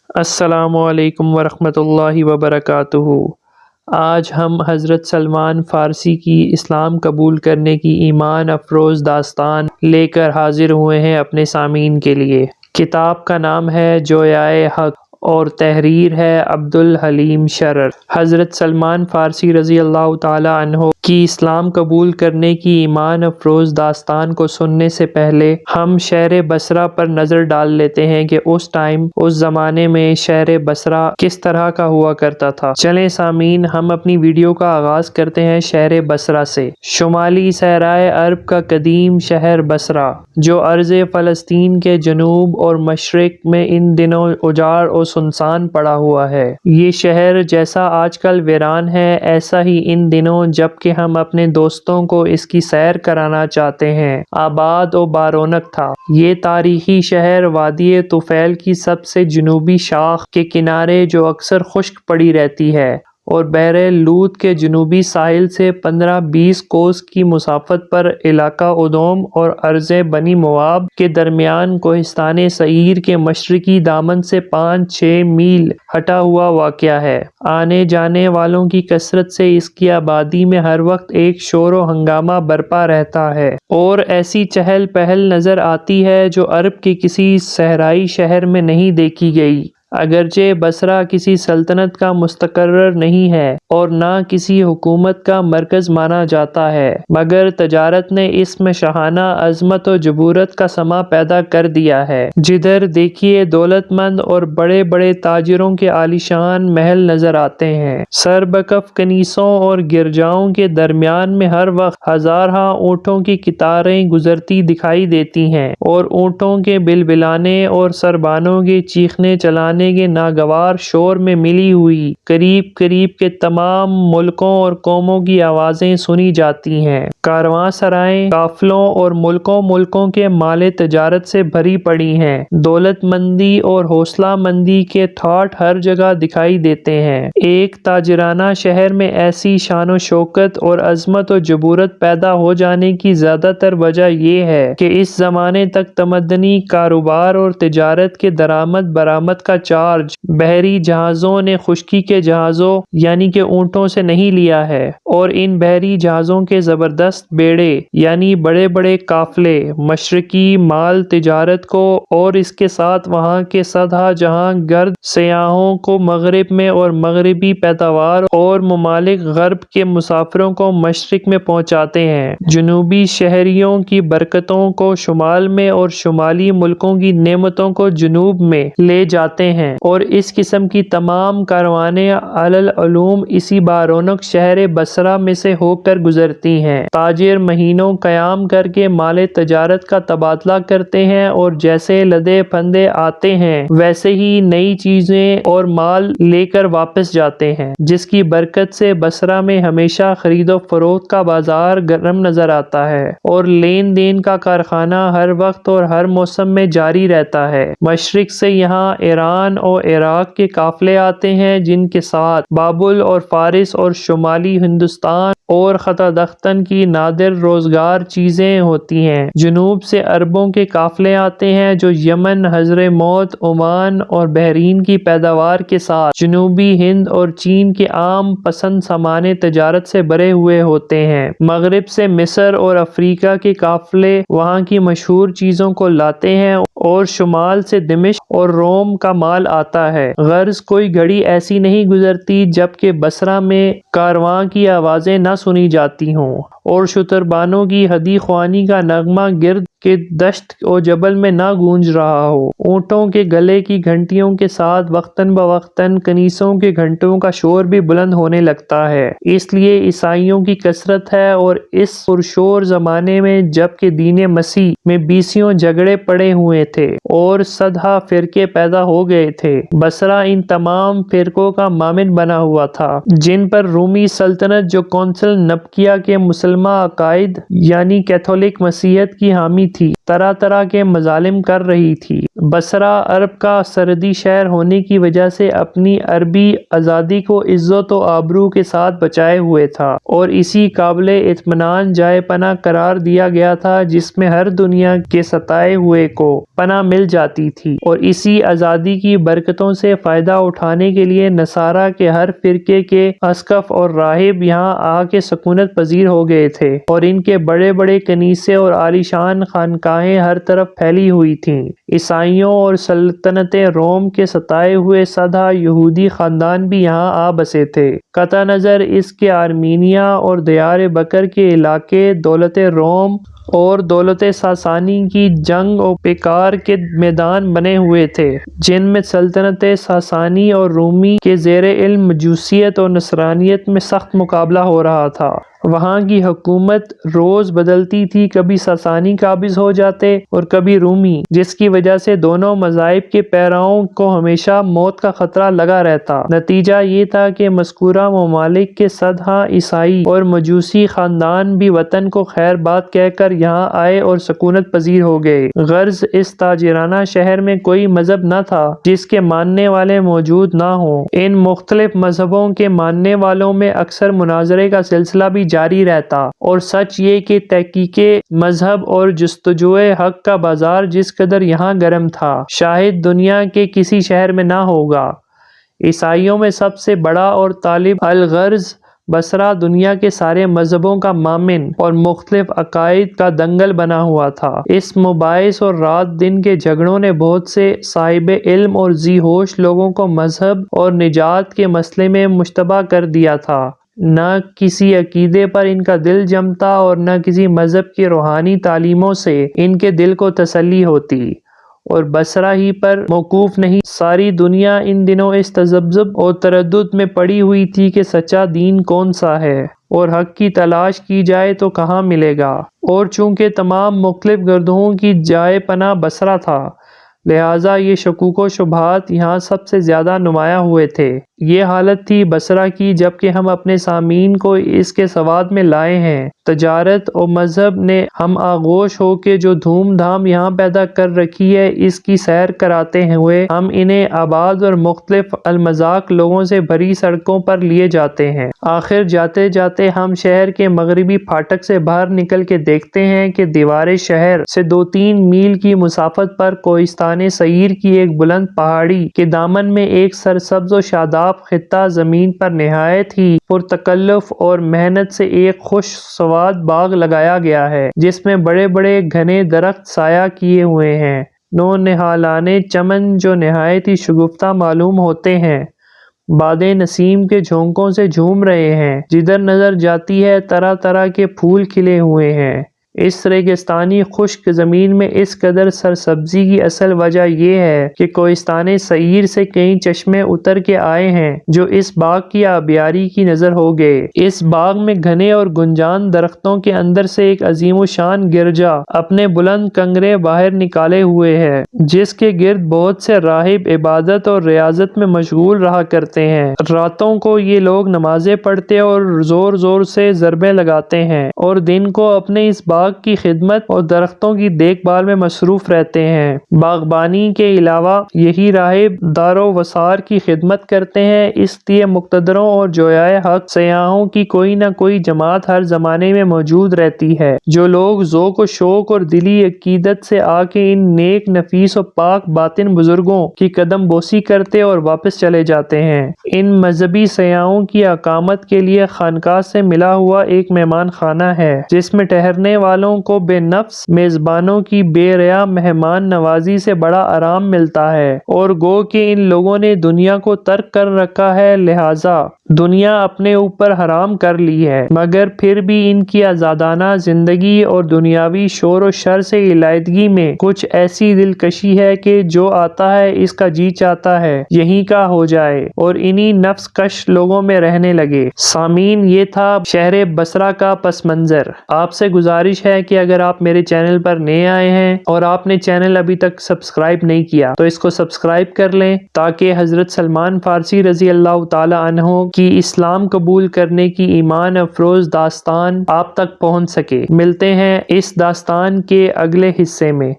السلام علیکم ورحمۃ اللہ وبرکاتہ۔ آج ہم حضرت سلمان فارسی کی اسلام قبول کرنے کی ایمان افروز داستان لے کر حاضر ہوئے ہیں اپنے سامعین کے لیے۔ کتاب کا نام ہے جویائے حق اور تحریر ہے عبدالحلیم شرر۔ حضرت سلمان فارسی رضی اللہ تعالی عنہ کی اسلام قبول کرنے کی ایمان افروز داستان کو سننے سے پہلے ہم شہر بصرہ پر نظر ڈال لیتے ہیں کہ اس زمانے میں شہر بصرہ کس طرح کا ہوا کرتا تھا۔ چلیں سامعین، ہم اپنی ویڈیو کا آغاز کرتے ہیں شہر بصرہ سے۔ شمالی صحرائے عرب کا قدیم شہر بصرہ، جو ارض فلسطین کے جنوب اور مشرق میں ان دنوں اجاڑ اور سنسان پڑا ہوا ہے۔ یہ شہر جیسا آج کل ویران ہے، ایسا ہی ان دنوں جبکہ ہم اپنے دوستوں کو اس کی سیر کرانا چاہتے ہیں، آباد و بارونق تھا۔ یہ تاریخی شہر وادی طفیل کی سب سے جنوبی شاخ کے کنارے، جو اکثر خشک پڑی رہتی ہے، اور بحر لوط کے جنوبی ساحل سے 15-20 کوس کی مسافت پر علاقہ ادوم اور ارض بنی مواب کے درمیان کوہستان سعیر کے مشرقی دامن سے 5-6 میل ہٹا ہوا واقع ہے۔ آنے جانے والوں کی کثرت سے اس کی آبادی میں ہر وقت ایک شور و ہنگامہ برپا رہتا ہے، اور ایسی چہل پہل نظر آتی ہے جو عرب کے کسی صحرائی شہر میں نہیں دیکھی گئی۔ اگرچہ بصرہ کسی سلطنت کا مستقر نہیں ہے اور نہ کسی حکومت کا مرکز مانا جاتا ہے، مگر تجارت نے اس میں شاہانہ عظمت و جبروت کا سماں پیدا کر دیا ہے۔ جدھر دیکھیے دولت مند اور بڑے بڑے تاجروں کے عالیشان محل نظر آتے ہیں۔ سربکف کنیسوں اور گرجاؤں کے درمیان میں ہر وقت ہزارہا اونٹوں کی قطاریں گزرتی دکھائی دیتی ہیں، اور اونٹوں کے بلبلانے اور سربانوں کے چیخنے چلانے کے ناگوار شور میں ملی ہوئی قریب قریب کے تمام ملکوں اور قوموں کی آوازیں سنی جاتی ہیں۔ کارواں سرائیں قافلوں اور ملکوں کے مال تجارت سے بھری پڑی ہیں۔ دولت مندی اور حوصلہ مندی کے ٹھاٹھ ہر جگہ دکھائی دیتے ہیں۔ ایک تاجرانہ شہر میں ایسی شان و شوکت اور عظمت و جبروت پیدا ہو جانے کی زیادہ تر وجہ یہ ہے کہ اس زمانے تک تمدنی کاروبار اور تجارت کے درآمد برآمد کا چارج بحری جہازوں نے خشکی کے جہازوں یعنی کہ اونٹوں سے نہیں لیا ہے، اور ان بحری جہازوں کے زبردست بیڑے یعنی بڑے بڑے قافلے مشرقی مال تجارت کو اور اس کے ساتھ وہاں کے سدھا جہاں گرد سیاحوں کو مغرب میں اور مغربی پیداوار اور ممالک غرب کے مسافروں کو مشرق میں پہنچاتے ہیں۔ جنوبی شہریوں کی برکتوں کو شمال میں اور شمالی ملکوں کی نعمتوں کو جنوب میں لے جاتے ہیں، اور اس قسم کی تمام کاروانیں علی العموم اسی بارونق شہر بصرہ میں سے ہو کر گزرتی ہیں۔ تاجر مہینوں قیام کر کے مال تجارت کا تبادلہ کرتے ہیں، اور جیسے لدے پھندے آتے ہیں ویسے ہی نئی چیزیں اور مال لے کر واپس جاتے ہیں، جس کی برکت سے بصرہ میں ہمیشہ خرید و فروخت کا بازار گرم نظر آتا ہے، اور لین دین کا کارخانہ ہر وقت اور ہر موسم میں جاری رہتا ہے۔ مشرق سے یہاں ایران اور عراق کے قافلے آتے ہیں، جن کے ساتھ بابل اور فارس اور شمالی ہندوستان اور خطہ دختن کی نادر روزگار چیزیں ہوتی ہیں۔ جنوب سے عربوں کے قافلے آتے ہیں، جو یمن، حضرموت، عمان اور بحرین کی پیداوار کے ساتھ جنوبی ہند اور چین کے عام پسند سامان تجارت سے بھرے ہوئے ہوتے ہیں۔ مغرب سے مصر اور افریقہ کے قافلے وہاں کی مشہور چیزوں کو لاتے ہیں، اور شمال سے دمشق اور روم کا مال آتا ہے۔ غرض کوئی گھڑی ایسی نہیں گزرتی جبکہ بصرہ میں کارواں کی آوازیں نہ سنی جاتی ہوں، اور شتربانوں کی ہدی خوانی کا نغمہ گرد کے دشت و جبل میں نہ گونج رہا ہو۔ اونٹوں کے گلے کی گھنٹیوں کے ساتھ وقتاً بوقتاً کنیسوں کے گھنٹوں کا شور بھی بلند ہونے لگتا ہے۔ اس لیے عیسائیوں کی کثرت ہے، اور اس پرشور زمانے میں جبکہ دین مسیح میں بیسیوں جھگڑے پڑے ہوئے تھے اور صدہا فرقے پیدا ہو گئے تھے، بصرہ ان تمام فرقوں کا مامن بنا ہوا تھا، جن پر رومی سلطنت جو کونسل نپکیہ کے مسلمہ عقائد یعنی کیتھولک مسیحیت کی حامی تھی، طرح طرح کے مظالم کر رہی تھی۔ بصرہ عرب کا سرحدی شہر ہونے کی وجہ سے اپنی عربی آزادی کو عزت و آبرو کے ساتھ بچائے ہوئے تھا اور اسی قابل اطمینان جائے پناہ قرار دیا گیا تھا جس میں ہر دنیا کے ستائے ہوئے کو پناہ مل جاتی تھی، اور اسی آزادی کی برکتوں سے فائدہ اٹھانے کے لیے نصارہ کے ہر فرقے کے اسقف اور راہب یہاں آ کے سکونت پذیر ہو گئے تھے، اور ان کے بڑے بڑے کنیسے اور عالیشان خانقاہیں ہر طرف پھیلی ہوئی تھیں۔ عیسائیوں اور سلطنت روم کے ستائے ہوئے صدہا یہودی خاندان بھی یہاں آ بسے تھے۔ قطع نظر اس کے آرمینیا اور دیار بکر کے علاقے دولت روم اور دولت ساسانی کی جنگ و پیکار کے میدان بنے ہوئے تھے، جن میں سلطنت ساسانی اور رومی کے زیر علم مجوسیت اور نصرانیت میں سخت مقابلہ ہو رہا تھا۔ وہاں کی حکومت روز بدلتی تھی، کبھی ساسانی قابض ہو جاتے اور کبھی رومی، جس کی وجہ سے دونوں مذاہب کے پیرووں کو ہمیشہ موت کا خطرہ لگا رہتا۔ نتیجہ یہ تھا کہ مذکورہ ممالک کے صدہا عیسائی اور مجوسی خاندان بھی وطن کو خیر بات کہہ کر یہاں آئے اور سکونت پذیر ہو گئے۔ غرض اس تاجرانہ شہر میں کوئی مذہب نہ تھا جس کے ماننے والے موجود نہ ہوں۔ ان مختلف مذہبوں کے ماننے والوں میں اکثر مناظرے کا سلسلہ بھی جاری رہتا، اور سچ یہ کہ تحقیق مذہب اور جستجوئے حق کا بازار جس قدر یہاں گرم تھا، شاید دنیا کے کسی شہر میں نہ ہوگا۔ عیسائیوں میں سب سے بڑا اور طالب الغرض بصرہ دنیا کے سارے مذہبوں کا مامن اور مختلف عقائد کا دنگل بنا ہوا تھا۔ اس مباحث اور رات دن کے جھگڑوں نے بہت سے صاحب علم اور ذی ہوش لوگوں کو مذہب اور نجات کے مسئلے میں مشتبہ کر دیا تھا۔ نہ کسی عقیدے پر ان کا دل جمتا اور نہ کسی مذہب کی روحانی تعلیموں سے ان کے دل کو تسلی ہوتی، اور بصرہ ہی پر موقوف نہیں، ساری دنیا ان دنوں اس تذبذب اور تردد میں پڑی ہوئی تھی کہ سچا دین کون سا ہے اور حق کی تلاش کی جائے تو کہاں ملے گا، اور چونکہ تمام مختلف گردوں کی جائے پناہ بصرہ تھا، لہٰذا یہ شکوک و شبہات یہاں سب سے زیادہ نمایاں ہوئے تھے۔ یہ حالت تھی بصرہ کی، جبکہ ہم اپنے سامعین کو اس کے سواد میں لائے ہیں۔ تجارت و مذہب نے ہم آغوش ہو کے جو دھوم دھام یہاں پیدا کر رکھی ہے، اس کی سیر کراتے ہوئے ہم انہیں آباد اور مختلف المذاق لوگوں سے بھری سڑکوں پر لیے جاتے ہیں۔ آخر جاتے جاتے ہم شہر کے مغربی پھاٹک سے باہر نکل کے دیکھتے ہیں کہ دیوار شہر سے 2-3 میل کی مسافت پر کوہستان سعیر کی ایک بلند پہاڑی کے دامن میں ایک سرسبز و شاداب خطہ زمین پر نہایت ہی پرتکلف اور محنت سے ایک خوش سواد باغ لگایا گیا ہے، جس میں بڑے بڑے گھنے درخت سایہ کیے ہوئے ہیں، نونہالانے چمن جو نہایت ہی شگفتہ معلوم ہوتے ہیں، بادیں نسیم کے جھونکوں سے جھوم رہے ہیں، جدھر نظر جاتی ہے طرح طرح کے پھول کھلے ہوئے ہیں۔ اس ریگستانی خشک زمین میں اس قدر سرسبزی کی اصل وجہ یہ ہے کہ کوہستان سعیر سے کئی چشمے اتر کے آئے ہیں جو اس باغ کی آبیاری کی نظر ہو گئے۔ اس باغ میں گھنے اور گنجان درختوں کے اندر سے ایک عظیم و شان گرجا اپنے بلند کنگرے باہر نکالے ہوئے ہے، جس کے گرد بہت سے راہب عبادت اور ریاضت میں مشغول رہا کرتے ہیں۔ راتوں کو یہ لوگ نمازیں پڑھتے اور زور زور سے ضربیں لگاتے ہیں، اور دن کو اپنے اس باغ کی خدمت اور درختوں کی دیکھ بھال میں مصروف رہتے ہیں۔ باغبانی کے علاوہ یہی راہب دار و وثار کی خدمت کرتے ہیں، اس لیے مقتدروں اور جویائے حق سیاحوں کی کوئی نہ کوئی جماعت ہر زمانے میں موجود رہتی ہے، جو لوگ ذوق و شوق اور دلی عقیدت سے آ کے ان نیک نفیس و پاک باطن بزرگوں کی قدم بوسی کرتے اور واپس چلے جاتے ہیں۔ ان مذہبی سیاحوں کی اقامت کے لیے خانقاہ سے ملا ہوا ایک مہمان خانہ ہے، جس میں ٹھہرنے والوں کو بے نفس میزبانوں کی بے ریا مہمان نوازی سے بڑا آرام ملتا ہے، اور گو کہ ان لوگوں نے دنیا کو ترک کر رکھا ہے، لہٰذا دنیا اپنے اوپر حرام کر لی ہے، مگر پھر بھی ان کی آزادانہ زندگی اور دنیاوی شور و شر سے علیحدگی میں کچھ ایسی دلکشی ہے کہ جو آتا ہے اس کا جی چاہتا ہے یہیں کا ہو جائے اور انہی نفس کش لوگوں میں رہنے لگے۔ سامعین، یہ تھا شہر بصرہ کا پس منظر۔ آپ سے گزارش ہے کہ اگر آپ میرے چینل پر نئے آئے ہیں اور آپ نے چینل ابھی تک سبسکرائب نہیں کیا تو اس کو سبسکرائب کر لیں، تاکہ حضرت سلمان فارسی رضی اللہ تعالی عنہ کی اسلام قبول کرنے کی ایمان افروز داستان آپ تک پہنچ سکے۔ ملتے ہیں اس داستان کے اگلے حصے میں۔